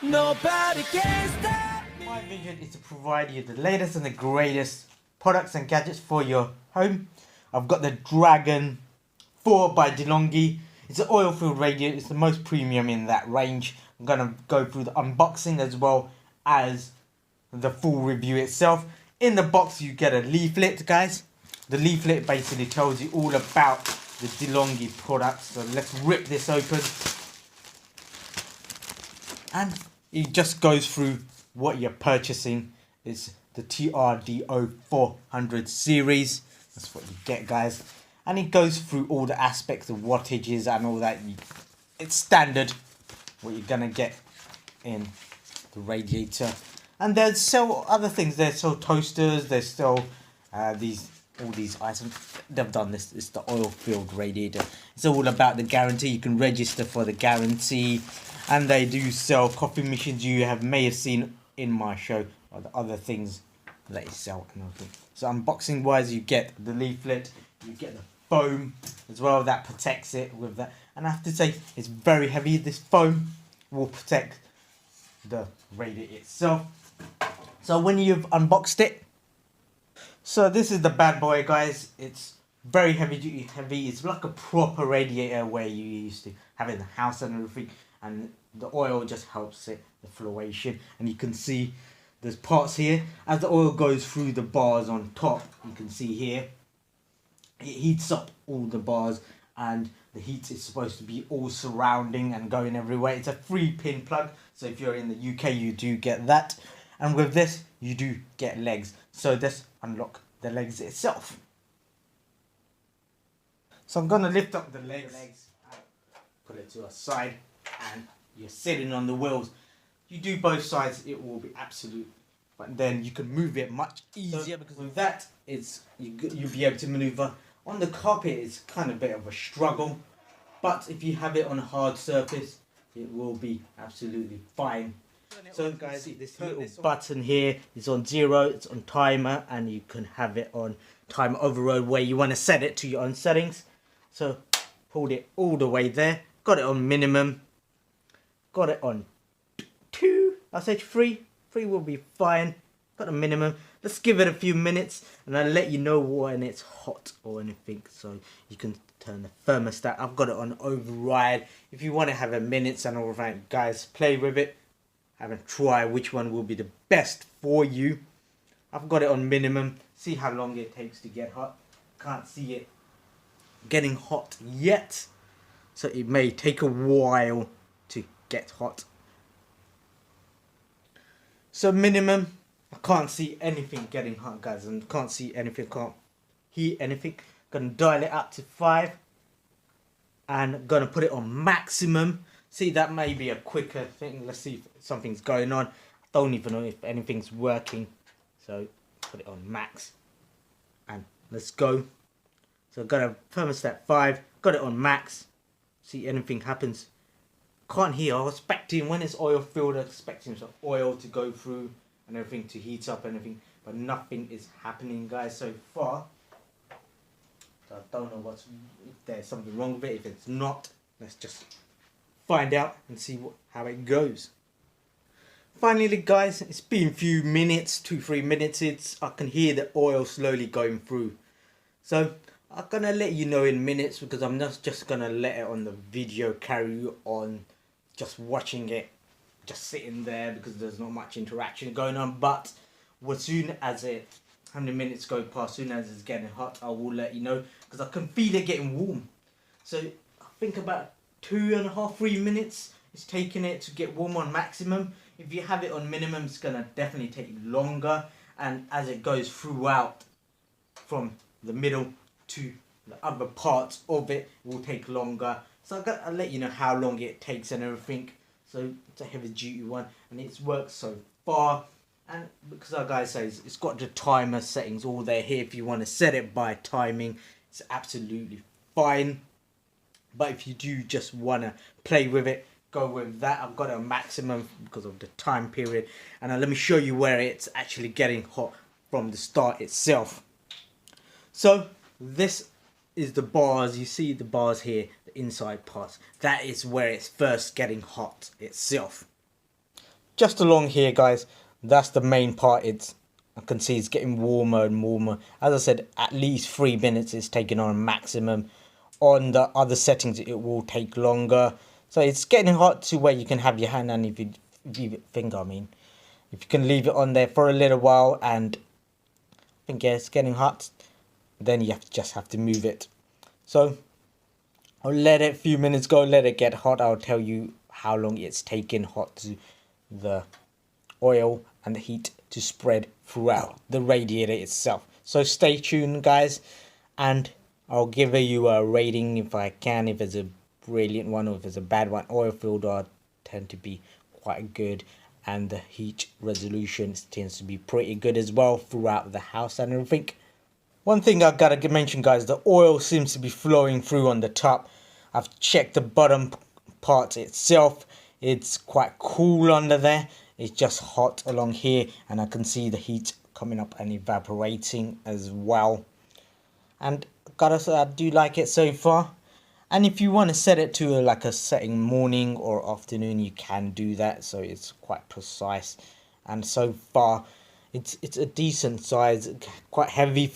Nobody can stop me. My vision is to provide you the latest and the greatest products and gadgets for your home. I've got the Dragon 4 by Delonghi. It's an oil-filled radiator. It's the most premium in that range. I'm going to go through the unboxing as well as the full review itself. In the box you get a leaflet, guys. The leaflet basically tells you all about the Delonghi products. So let's rip this open. And it just goes through what you're purchasing. It's the TRDO 400 series. That's what you get, guys. And it goes through all the aspects of wattages and all that. It's standard what you're gonna get in the radiator. And they sell other things. They sell toasters. They sell all these items. They've done this. It's the oil-filled radiator. It's all about the guarantee. You can register for the guarantee. And they do sell coffee machines. You may have seen in my show or the other things that they sell and everything. So unboxing wise, you get the leaflet, you get the foam as well that protects it with that. And I have to say, it's very heavy. This foam will protect the radiator itself. So when you've unboxed it, so this is the bad boy, guys. It's very heavy duty, heavy. It's like a proper radiator where you used to have in the house and everything. And the oil just helps it, the fluation. And you can see there's parts here. As the oil goes through the bars on top, you can see here, it heats up all the bars. And the heat is supposed to be all surrounding and going everywhere. It's a 3-pin plug. So if you're in the UK, you do get that. And with this, you do get legs. So let's unlock the legs itself. So I'm going to lift up the legs. Put it to a side. And you're sitting on the wheels. You do both sides, it will be absolute. But then you can move it much easier, because with that, you'll be able to maneuver. On the carpet, it's kind of a bit of a struggle. But if you have it on a hard surface, it will be absolutely fine. So guys, this little button here is on 0, it's on timer, and you can have it on time override where you want to set it to your own settings. So pulled it all the way there, got it on minimum, got it on 2, I said 3 will be fine, got a minimum. Let's give it a few minutes and I'll let you know when it's hot or anything, so you can turn the thermostat. I've got it on override. If you want to have a minutes and all that, guys, play with it, have a try which one will be the best for you. I've got it on minimum, see how long it takes to get hot. Can't see it getting hot yet, so it may take a while to get hot. So minimum, I can't see anything getting hot, guys, and can't see anything, can't heat anything. Gonna dial it up to 5 and gonna put it on maximum. See, that may be a quicker thing. Let's see if something's going on. I don't even know if anything's working, so put it on max and let's go. So got a thermostat 5, got it on max. See, anything happens. Can't hear. I was expecting, when it's oil filled, I was expecting some oil to go through and everything to heat up and everything, but nothing is happening, guys, so far. So I don't know if there's something wrong with it. If it's not, let's just find out and see how it goes. Finally, guys, it's been a few minutes, 2-3 minutes. I can hear the oil slowly going through. So I'm gonna let you know in minutes, because I'm not just gonna let it on the video carry on just watching it, just sitting there, because there's not much interaction going on. But as soon as how many minutes go past, as soon as it's getting hot, I will let you know, because I can feel it getting warm. So I think about 2.5-3 minutes it's taking it to get warm on maximum. If you have it on minimum, it's gonna definitely take longer, and as it goes throughout from the middle to the other parts of it, will take longer. So I'll let you know how long it takes and everything. So it's a heavy duty one, and it's worked so far. And because our guy says it's got the timer settings all there here, if you want to set it by timing, it's absolutely fine. But if you do just want to play with it, go with that. I've got a maximum because of the time period, and let me show you where it's actually getting hot from the start itself. So this is the bars. You see the bars here, the inside parts. That is where it's first getting hot itself. just along here, guys, that's the main part. I can see it's getting warmer and warmer. As I said, at least 3 minutes is taking on maximum. On the other settings, it will take longer. So it's getting hot to where you can have your hand and if you finger, I mean, if you can leave it on there for a little while, and I think, yeah, it's getting hot, then you just have to move it. So I'll let it a few minutes go, let it get hot. I'll tell you how long it's taken hot to the oil and the heat to spread throughout the radiator itself. So stay tuned, guys, and I'll give you a rating if I can, if it's a brilliant one or if it's a bad one. Oil filter tend to be quite good, and the heat resolution tends to be pretty good as well throughout the house and everything. One thing I gotta mention, guys, the oil seems to be flowing through on the top. I've checked the bottom part itself. It's quite cool under there. It's just hot along here, and I can see the heat coming up and evaporating as well. And gotta say, I do like it so far. And if you want to set it to like a setting morning or afternoon, you can do that. So it's quite precise. And so far, it's a decent size, quite heavy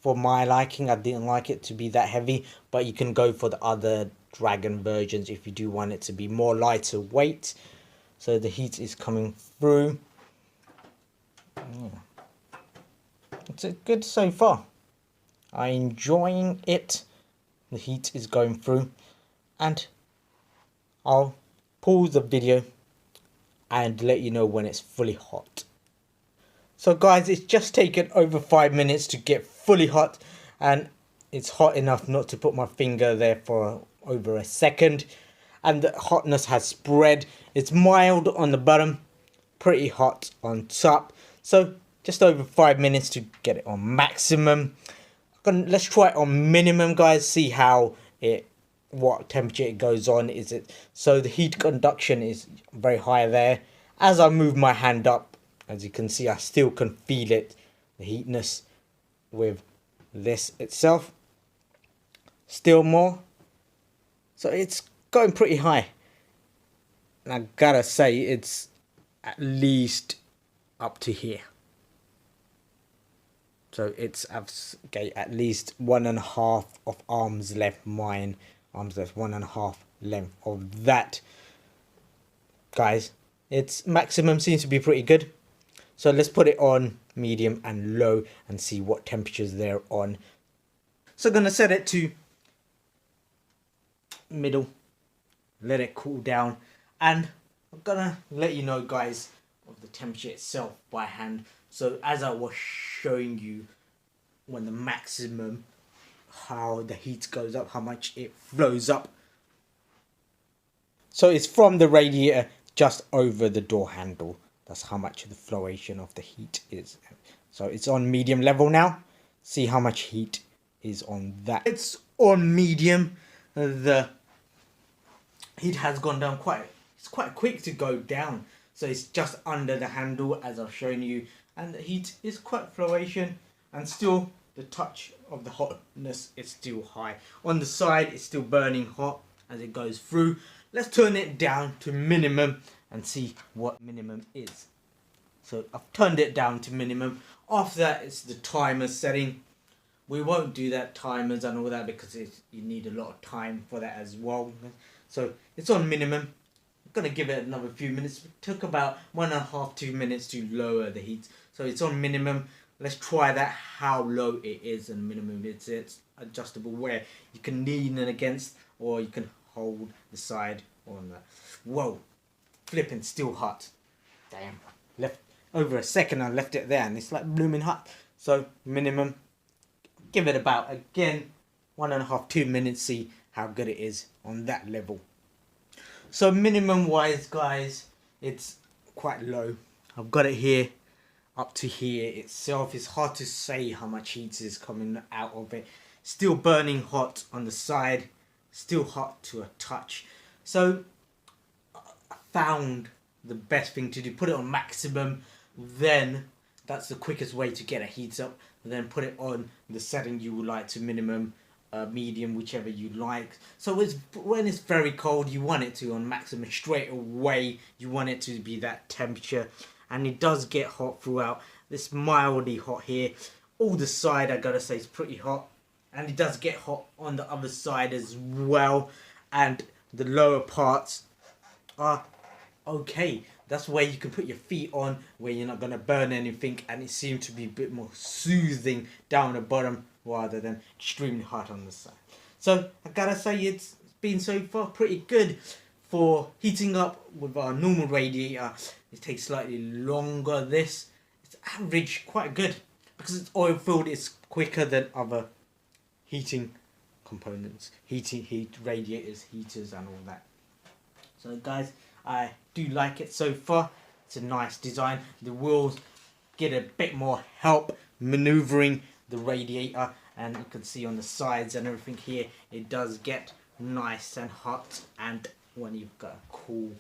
for my liking. I didn't like it to be that heavy, but you can go for the other Dragon versions if you do want it to be more lighter weight. So the heat is coming through. Yeah. It's good so far. I'm enjoying it. The heat is going through, and I'll pause the video and let you know when it's fully hot. So guys, it's just taken over 5 minutes to get fully hot, and it's hot enough not to put my finger there for over a second, and the hotness has spread. It's mild on the bottom, pretty hot on top. So just over 5 minutes to get it on maximum. Let's try it on minimum, guys, see how what temperature it goes on. Is it so the heat conduction is very high there. As I move my hand up, as you can see, I still can feel it, the heatness with this itself. Still more. So it's going pretty high. And I gotta say, it's at least up to here. So it's at least 1.5 of arm's length. Mine arm's length, 1.5 length of that. Guys, its maximum seems to be pretty good. So let's put it on medium and low and see what temperatures they're on. So I'm gonna set it to middle, let it cool down, and I'm gonna let you know, guys, of the temperature itself by hand. So as I was showing you when the maximum, how the heat goes up, how much it flows up. So it's from the radiator just over the door handle. That's how much the flowation of the heat is. So it's on medium level now. See how much heat is on that. It's on medium. The heat has gone down it's quite quick to go down. So it's just under the handle as I've shown you. And the heat is quite flowation, and still the touch of the hotness is still high. On the side, it's still burning hot as it goes through. Let's turn it down to minimum and see what minimum is. So I've turned it down to minimum. After that, it's the timer setting. We won't do that timers and all that because you need a lot of time for that as well. So it's on minimum. Gonna give it another few minutes. It took about 1.5 to 2 minutes to lower the heat, so it's on minimum. Let's try that, how low it is. And minimum, it's adjustable where you can lean it against, or you can hold the side on that. Whoa, flipping still hot. Damn, left over a second, I left it there and it's like blooming hot. So minimum, give it about, again, 1.5 to 2 minutes, see how good it is on that level. So minimum wise, guys, it's quite low. I've got it here, up to here itself. It's hard to say how much heat is coming out of it. Still burning hot on the side, still hot to a touch. So I found the best thing to do, put it on maximum, then that's the quickest way to get a heat up. Then put it on the setting you would like to minimum, medium, whichever you like. So when it's very cold, you want it to on maximum straight away. You want it to be that temperature, and it does get hot throughout. This mildly hot here. All the side, I gotta say, is pretty hot, and it does get hot on the other side as well. And the lower parts are okay. That's where you can put your feet on, where you're not gonna burn anything, and it seems to be a bit more soothing down the bottom rather than extremely hot on the side. So I gotta say it's been so far pretty good. For heating up with our normal radiator, it takes slightly longer. This it's average quite good because it's oil filled. It's quicker than other heating components, heat radiators, heaters, and all that. So guys, I do like it so far. It's a nice design. The wheels get a bit more help maneuvering the radiator, and you can see on the sides and everything here, it does get nice and hot. And when you've got a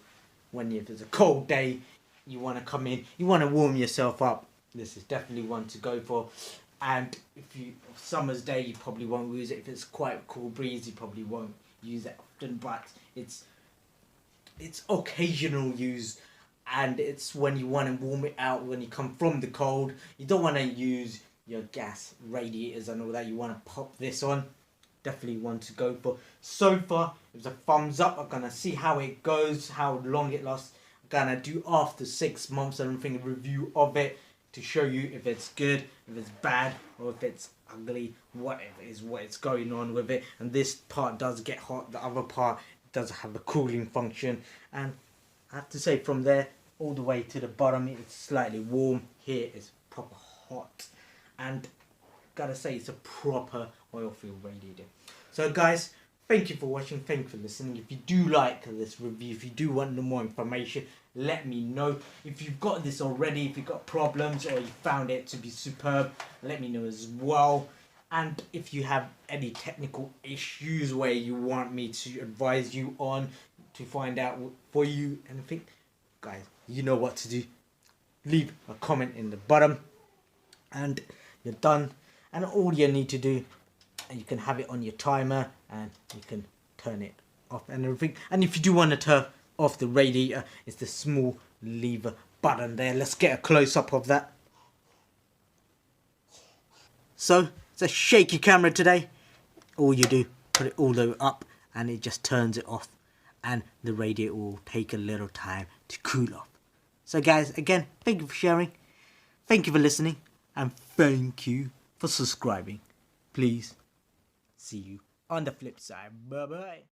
if it's a cold day, you want to come in, you want to warm yourself up, this is definitely one to go for. And if summer's day, you probably won't use it. If it's quite a cool breeze, you probably won't use it often, but it's occasional use, and it's when you want to warm it out when you come from the cold. You don't want to use your gas radiators and all that. You want to pop this on. Definitely one to go for. So far, it was a thumbs up. I'm gonna see how it goes, how long it lasts. I'm gonna do after 6 months and everything, a review of it to show you if it's good, if it's bad, or if it's ugly, whatever is what is going on with it. And this part does get hot. The other part does have a cooling function, and I have to say from there all the way to the bottom it's slightly warm. Here it's proper hot, and gotta say it's a proper oil filled radiator. So guys, thank you for watching, thank you for listening. If you do like this review, if you do want more information, let me know. If you've got this already, if you've got problems or you found it to be superb, let me know as well. And if you have any technical issues where you want me to advise you on, to find out for you anything, guys, you know what to do. Leave a comment in the bottom and you're done. And all you need to do, you can have it on your timer and you can turn it off and everything. And if you do want to turn off the radiator, it's the small lever button there. Let's get a close-up of that. So it's a shaky camera today. All you do, put it all the way up and it just turns it off, and the radiator will take a little time to cool off. So guys, again, thank you for sharing, thank you for listening, and thank you for subscribing. Please see you on the flip side. Bye bye.